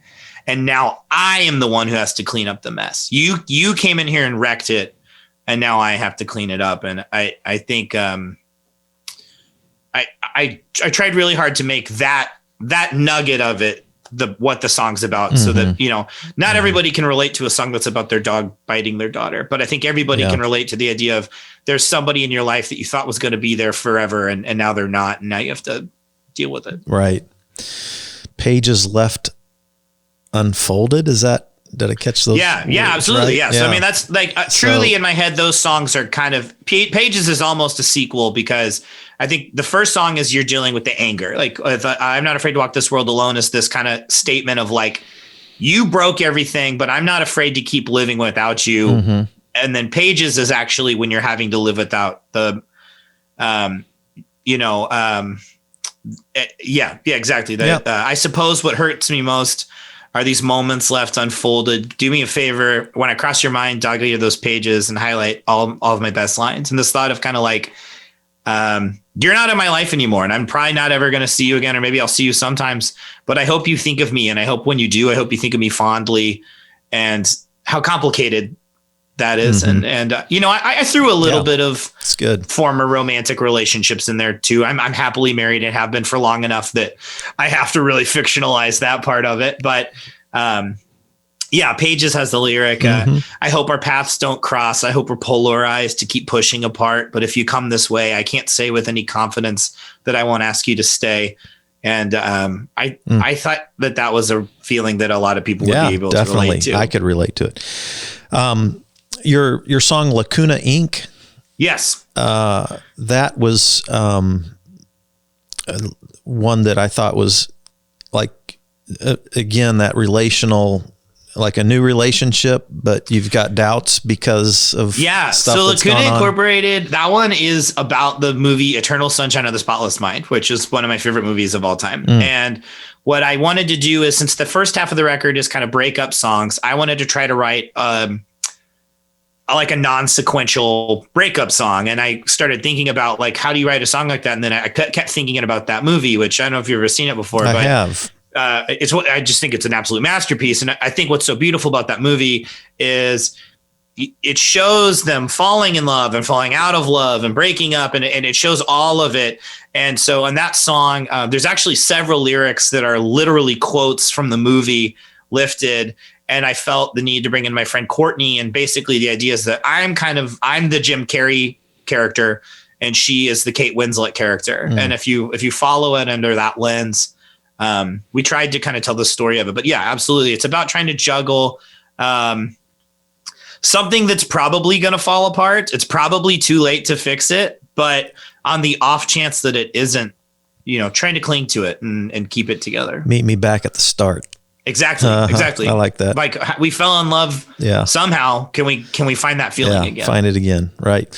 And now I am the one who has to clean up the mess. You came in here and wrecked it, and now I have to clean it up. And I think I tried really hard to make that nugget of it what the song's about, so that not everybody can relate to a song that's about their dog biting their daughter, but I think everybody can relate to the idea of there's somebody in your life that you thought was going to be there forever, and now they're not, and now you have to deal with it. Right. Pages left unfolded. Did I catch those? Yeah, absolutely. Right? Yeah. So, I mean, that's like truly in my head, those songs are kind of, Pages is almost a sequel, because I think the first song is you're dealing with the anger. Like, I'm not afraid to walk this world alone is this kind of statement of like, you broke everything, but I'm not afraid to keep living without you. Mm-hmm. And then Pages is actually when you're having to live without the, exactly. I suppose what hurts me most are these moments left unfolded. Do me a favor, when I cross your mind, dog ear those pages and highlight all of my best lines. And this thought of kind of like, you're not in my life anymore, and I'm probably not ever going to see you again, or maybe I'll see you sometimes, but I hope you think of me. And I hope when you do, I hope you think of me fondly, and how complicated that is. Mm-hmm. And I threw a little bit of former romantic relationships in there too. I'm happily married and have been for long enough that I have to really fictionalize that part of it. But Pages has the lyric, mm-hmm. I hope our paths don't cross. I hope we're polarized to keep pushing apart. But if you come this way, I can't say with any confidence that I won't ask you to stay. And I thought that was a feeling that a lot of people would be able to relate to. I could relate to it. Your song Lacuna Inc. Yes. That was one that I thought was like, again, that relational, like a new relationship, but you've got doubts because of stuff so that's Lacuna gone on. Incorporated, that one is about the movie Eternal Sunshine of the Spotless Mind, which is one of my favorite movies of all time. And what I wanted to do is, since the first half of the record is kind of breakup songs, I wanted to try to write like a non-sequential breakup song. And I started thinking about like, how do you write a song like that? And then I kept thinking about that movie, which I don't know if you've ever seen it before. I have. I just think it's an absolute masterpiece. And I think what's so beautiful about that movie is it shows them falling in love and falling out of love and breaking up. And it shows all of it. And so in that song, there's actually several lyrics that are literally quotes from the movie lifted. And I felt the need to bring in my friend Courtney. And basically the idea is that I'm the Jim Carrey character, and she is the Kate Winslet character. And if you follow it under that lens, we tried to kind of tell the story of it. But yeah, absolutely. It's about trying to juggle something that's probably going to fall apart. It's probably too late to fix it. But on the off chance that it isn't, trying to cling to it and keep it together. Meet me back at the start. Exactly. Exactly. I like that. Like we fell in love. Yeah. Somehow. Can we find that feeling again? Find it again. Right.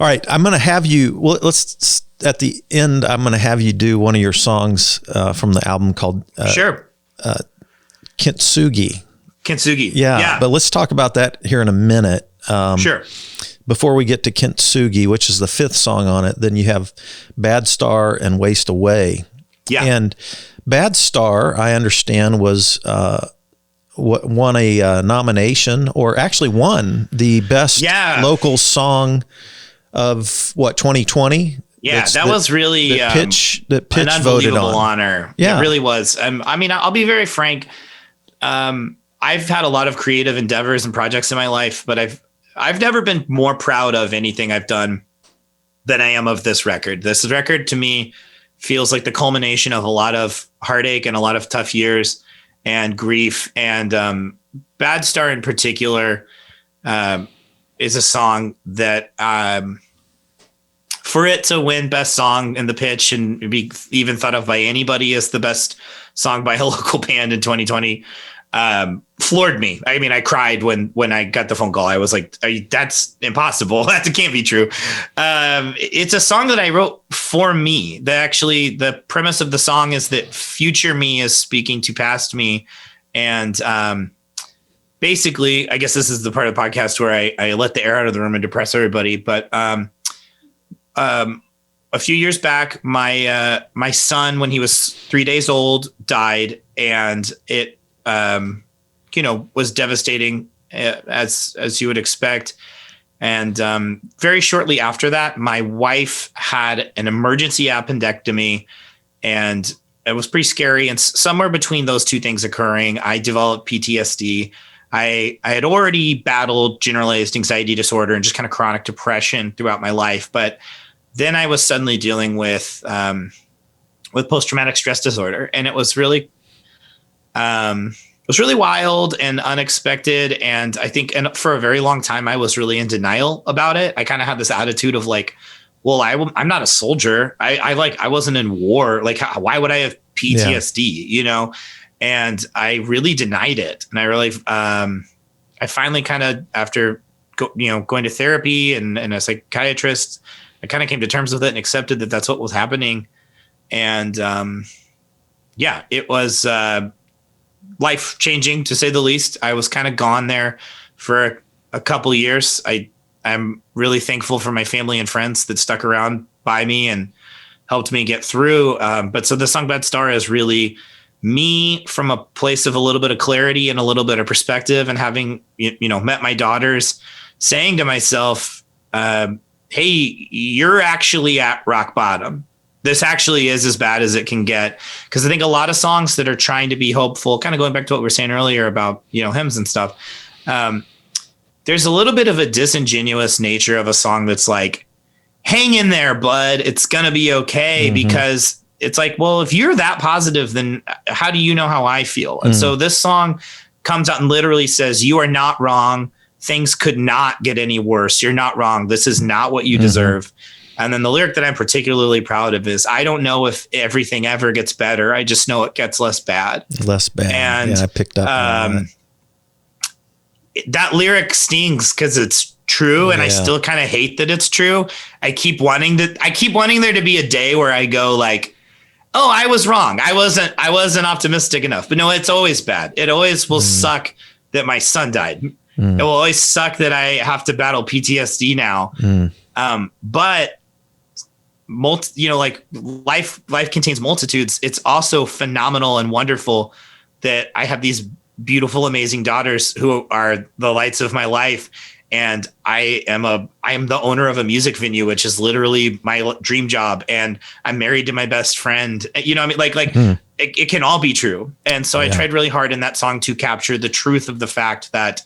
All right. I'm going to have you, let's at the end, I'm going to have you do one of your songs from the album called sure. Kintsugi. Kintsugi. Yeah, but let's talk about that here in a minute. Sure. Before we get to Kintsugi, which is the 5th song on it, then you have Bad Star and Waste Away. Yeah. And Bad Star, I understand, was won a nomination, or actually won the best local song of 2020. Yeah, that was really Pitch an voted on. honor. Yeah, it really was. I mean, I'll be very frank. I've had a lot of creative endeavors and projects in my life, but I've never been more proud of anything I've done than I am of this record. This record to me feels like the culmination of a lot of heartache and a lot of tough years and grief. And Bad Star in particular is a song that for it to win best song in the pitch and be even thought of by anybody as the best song by a local band in 2020 floored me. I mean, I cried when I got the phone call. I was like, that's impossible. That can't be true. It's a song that I wrote for me. The premise of the song is that future me is speaking to past me. And basically, I guess this is the part of the podcast where I let the air out of the room and depress everybody. But a few years back, my son, when he was 3 days old, died, and it was devastating, as you would expect. And very shortly after that, my wife had an emergency appendectomy, and it was pretty scary. And somewhere between those two things occurring, I developed PTSD. I had already battled generalized anxiety disorder and just kind of chronic depression throughout my life. But then I was suddenly dealing with post-traumatic stress disorder, and it was really wild and unexpected. And I think, and for a very long time, I was really in denial about it. I kind of had this attitude of like, well, I'm not a soldier. I wasn't in war. Like, why would I have PTSD, And I really denied it. And I really, I finally kind of, after, going to therapy and a psychiatrist, I kind of came to terms with it and accepted that that's what was happening. And it was life changing, to say the least. I was kind of gone there for a couple of years. I'm really thankful for my family and friends that stuck around by me and helped me get through. But so the song Bad Star is really me from a place of a little bit of clarity and a little bit of perspective, and having, met my daughters, saying to myself, hey, you're actually at rock bottom. This actually is as bad as it can get. Because I think a lot of songs that are trying to be hopeful, kind of going back to what we were saying earlier about, hymns and stuff. There's a little bit of a disingenuous nature of a song that's like, hang in there, bud. It's going to be okay. Mm-hmm. Because it's like, well, if you're that positive, then how do you know how I feel? And so this song comes out and literally says, you are not wrong. Things could not get any worse. You're not wrong. This is not what you deserve. And then the lyric that I'm particularly proud of is, I don't know if everything ever gets better. I just know it gets less bad. Less bad. And I picked up on that lyric stings because it's true. And I still kind of hate that it's true. I keep wanting there to be a day where I go like, oh, I was wrong. I wasn't optimistic enough. But no, it's always bad. It always will suck that my son died. It will always suck that I have to battle PTSD now. But life contains multitudes. It's also phenomenal and wonderful that I have these beautiful, amazing daughters who are the lights of my life. And I am the owner of a music venue, which is literally my dream job. And I'm married to my best friend. It can all be true. And so I tried really hard in that song to capture the truth of the fact that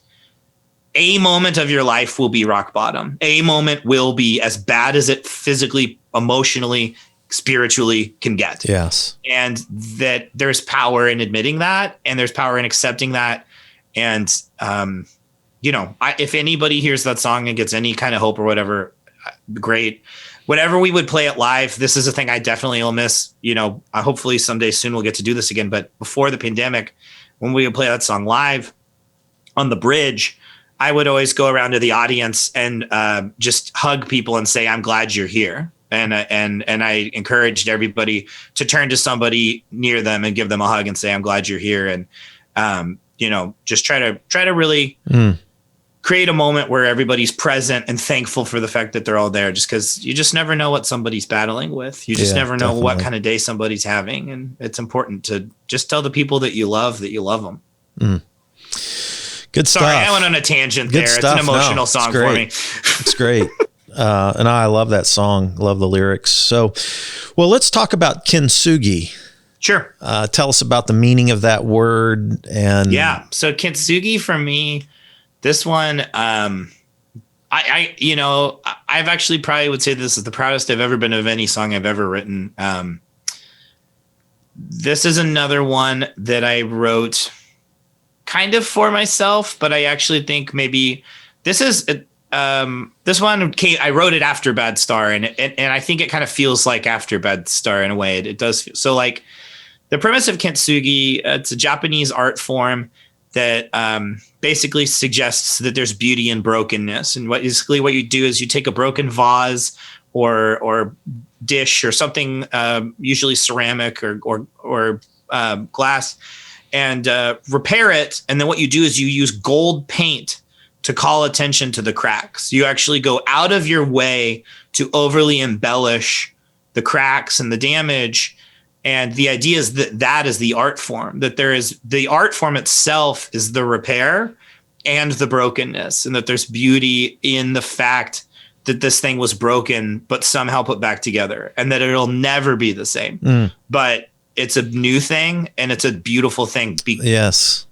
a moment of your life will be rock bottom. A moment will be as bad as it physically, emotionally, spiritually can get. Yes. And that there's power in admitting that, and there's power in accepting that. And, if anybody hears that song and gets any kind of hope or whatever, great. Whenever we would play it live, this is a thing I definitely will miss. Hopefully someday soon we'll get to do this again. But before the pandemic, when we would play that song live on the bridge, I would always go around to the audience and just hug people and say, I'm glad you're here. And I encouraged everybody to turn to somebody near them and give them a hug and say, I'm glad you're here. And, just try to really create a moment where everybody's present and thankful for the fact that they're all there, just because you just never know what somebody's battling with. You just never know definitely. what kind of day somebody's having. And it's important to just tell the people that you love them. Good stuff. Sorry, I went on a tangent Good there. stuff. It's an emotional song for me. It's great. And I love that song. Love the lyrics. So, well, let's talk about Kintsugi. Sure. Tell us about the meaning of that word. And so Kintsugi for me, this one, I've actually probably would say this is the proudest I've ever been of any song I've ever written. This is another one that I wrote kind of for myself, but I actually think maybe this is this one I wrote it after Bad Star, and I think it kind of feels like after Bad Star in a way. It does feel so. Like the premise of Kintsugi, it's a Japanese art form that basically suggests that there's beauty in brokenness. And what you do is you take a broken vase or dish or something, usually ceramic or glass, and repair it. And then what you do is you use gold paint to call attention to the cracks. You actually go out of your way to overly embellish the cracks and the damage. And the idea is that is the art form, that there is the art form itself is the repair and the brokenness, and that there's beauty in the fact that this thing was broken, but somehow put back together, and that it'll never be the same. But it's a new thing, and it's a beautiful thing.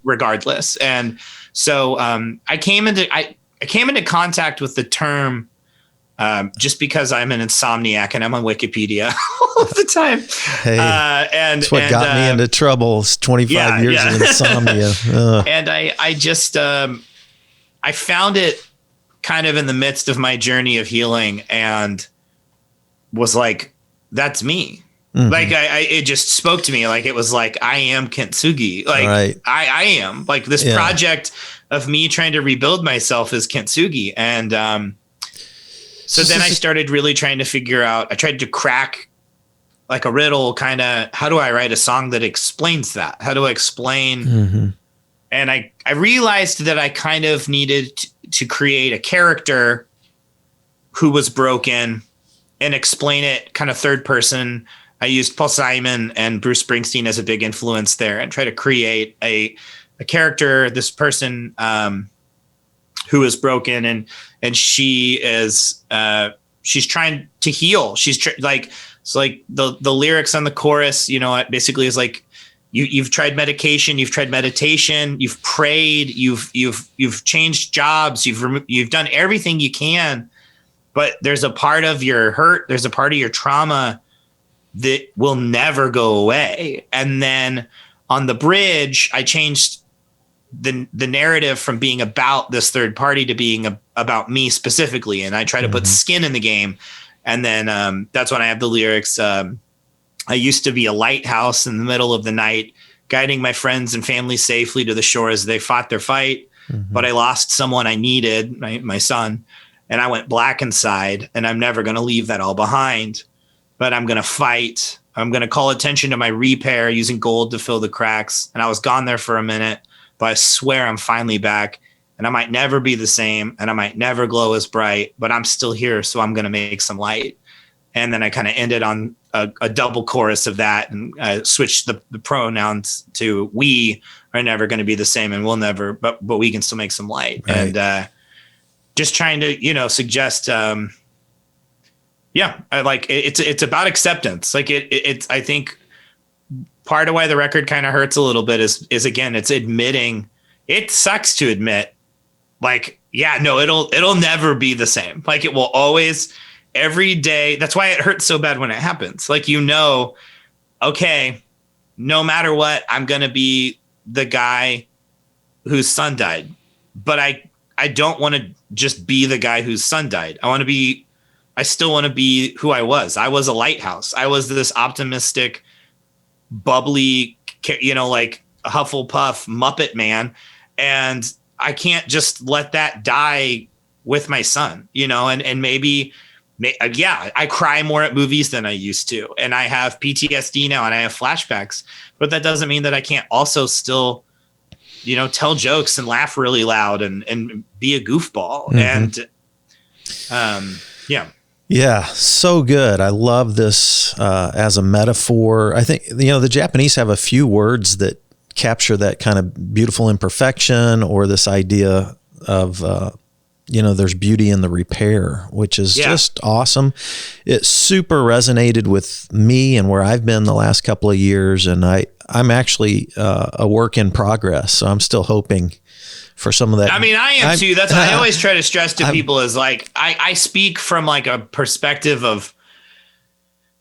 Regardless. And so I came into contact with the term just because I'm an insomniac and I'm on Wikipedia all the time. Hey, that's what got me into trouble. It's 25 years of insomnia. And I just I found it kind of in the midst of my journey of healing, and was like, that's me. Like it just spoke to me. Like it was like, I am Kentsugi. Like I am like this project of me trying to rebuild myself is Kentsugi. And so then I started really trying to figure out, I tried to crack like a riddle, kind of, how do I write a song that explains that? How do I explain? And I realized that I kind of needed to create a character who was broken and explain it kind of third person. I used Paul Simon and Bruce Springsteen as a big influence there, and try to create a character, this person who is broken, and she is she's trying to heal. She's like the lyrics on the chorus, it basically is like you've tried medication, you've tried meditation, you've prayed, you've changed jobs, you've done everything you can, but there's a part of your hurt, there's a part of your trauma that will never go away. And then on the bridge, I changed the narrative from being about this third party to being about me specifically. And I try to put skin in the game. And then that's when I have the lyrics. I used to be a lighthouse in the middle of the night, guiding my friends and family safely to the shore as they fought their fight. But I lost someone I needed, my son, and I went black inside, and I'm never going to leave that all behind. But I'm going to fight. I'm going to call attention to my repair using gold to fill the cracks. And I was gone there for a minute, but I swear I'm finally back, and I might never be the same, and I might never glow as bright, but I'm still here. So I'm going to make some light. And then I kind of ended on a double chorus of that, and I switched the pronouns to we are never going to be the same, and we'll never, but we can still make some light. Right. And just trying to, suggest, it's about acceptance. Like it's, I think part of why the record kind of hurts a little bit is again, it's admitting it sucks to admit like, it'll never be the same. Like it will always, every day. That's why it hurts so bad when it happens. Like, okay, no matter what, I'm going to be the guy whose son died, but I don't want to just be the guy whose son died. I still want to be who I was. I was a lighthouse. I was this optimistic, bubbly, like Hufflepuff Muppet man. And I can't just let that die with my son, and maybe I cry more at movies than I used to. And I have PTSD now and I have flashbacks, but that doesn't mean that I can't also still, tell jokes and laugh really loud and be a goofball. Mm-hmm. And, Yeah, so good. I love this as a metaphor. I think, the Japanese have a few words that capture that kind of beautiful imperfection, or this idea of, there's beauty in the repair, which is just awesome. It super resonated with me and where I've been the last couple of years. And I'm actually a work in progress. So I'm still hoping for some of that. I mean, I am too. That's what I always try to stress to people is like, I speak from like a perspective of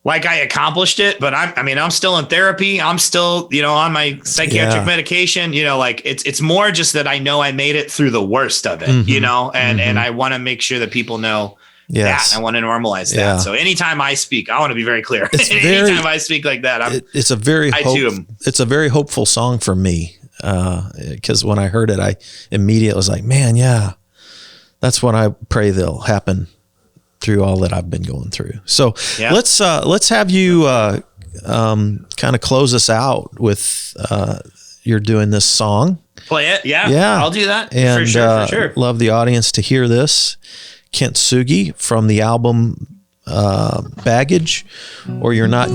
like I accomplished it, but I'm still in therapy. I'm still, on my psychiatric medication, like it's more just that I know I made it through the worst of it, and I want to make sure that people know that. I want to normalize that. So anytime I speak, I want to be very clear. Anytime I speak like that, it's a very hopeful song for me. Because when I heard it, I immediately was like, man, that's what I pray that'll happen through all that I've been going through. So let's have you kind of close us out with you're doing this song. Play it, yeah. I'll do that and, for sure. Love the audience to hear this. Kintsugi from the album Baggage, or you're not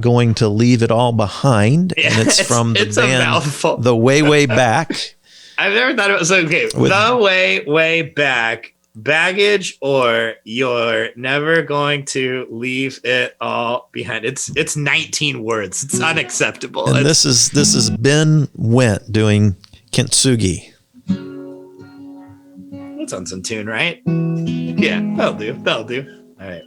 going to leave it all behind, and it's from the band The Way Back. I've never thought it was okay. The Way Back. Baggage, or you're never going to leave it all behind. It's 19 words. It's unacceptable. And this is Ben Wendt doing Kintsugi. That's on some tune, right? Yeah, that'll do. All right.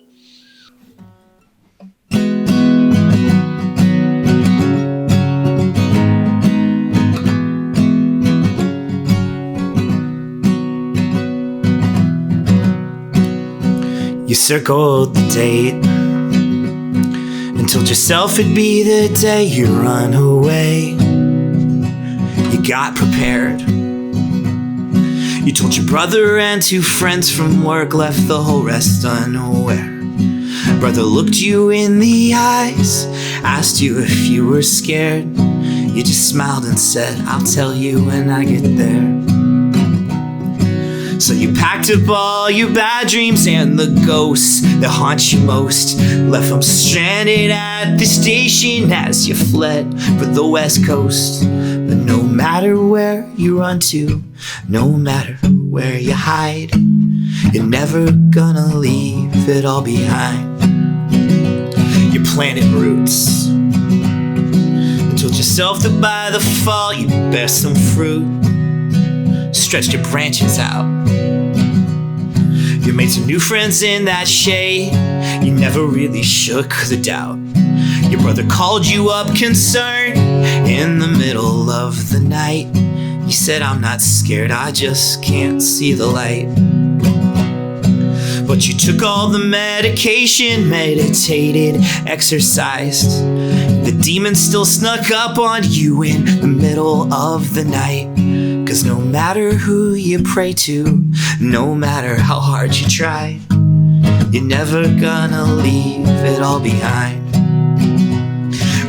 You circled the date and told yourself it'd be the day you run away. You got prepared. You told your brother and 2 friends from work, left the whole rest unaware. Brother looked you in the eyes, asked you if you were scared. You just smiled and said, I'll tell you when I get there. So you packed up all your bad dreams and the ghosts that haunt you most, left them stranded at the station as you fled for the West Coast. But no matter where you run to, no matter where you hide, you're never gonna leave it all behind. You planted roots and told yourself that by the fall you'd bear some fruit. Stretched your branches out. You made some new friends in that shade. You never really shook the doubt. Your brother called you up concerned in the middle of the night. You said, I'm not scared, I just can't see the light. But you took all the medication, meditated, exercised. The demon still snuck up on you in the middle of the night. 'Cause no matter who you pray to, no matter how hard you try, you're never gonna leave it all behind.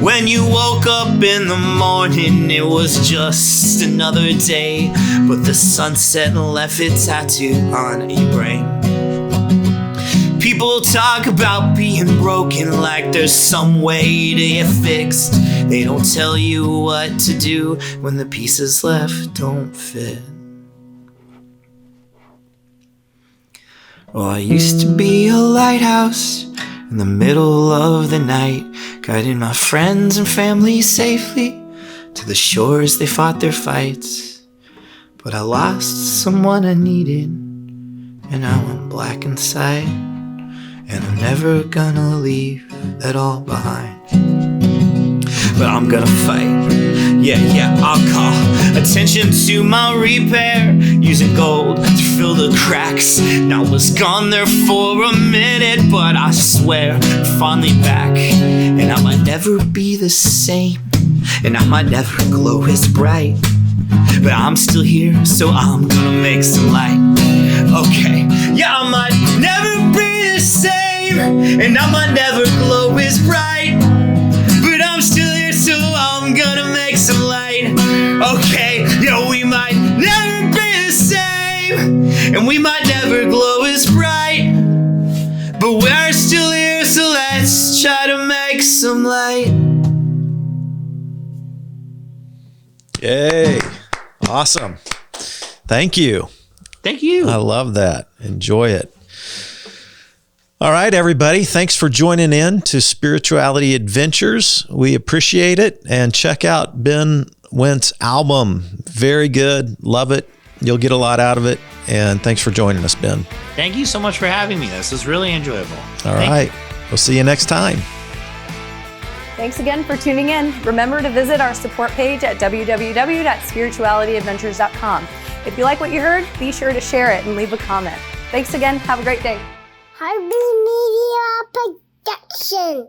When you woke up in the morning, it was just another day, but the sunset left its tattoo on your brain. People talk about being broken like there's some way to get fixed. They don't tell you what to do when the pieces left don't fit. Well, I used to be a lighthouse in the middle of the night, guiding my friends and family safely to the shores they fought their fights. But I lost someone I needed, and now I'm black inside, and I'm never gonna leave that all behind. But I'm gonna fight. Yeah, I'll call attention to my repair, using gold to fill the cracks. Now I was gone there for a minute, but I swear I'm finally back. And I might never be the same, and I might never glow as bright, but I'm still here, so I'm gonna make some light. Okay, yeah, I might never and I might never glow as bright, but I'm still here, so I'm gonna make some light. Okay, yo, we might never be the same, and we might never glow as bright, but we're still here, so let's try to make some light. Yay. Awesome. Thank you. Thank you. I love that. Enjoy it. All right, everybody. Thanks for joining in to Spirituality Adventures. We appreciate it. And check out Ben Wendt's album. Very good. Love it. You'll get a lot out of it. And thanks for joining us, Ben. Thank you so much for having me. This was really enjoyable. All right. We'll see you next time. Thanks again for tuning in. Remember to visit our support page at www.spiritualityadventures.com. If you like what you heard, be sure to share it and leave a comment. Thanks again. Have a great day. Harvey Media Production.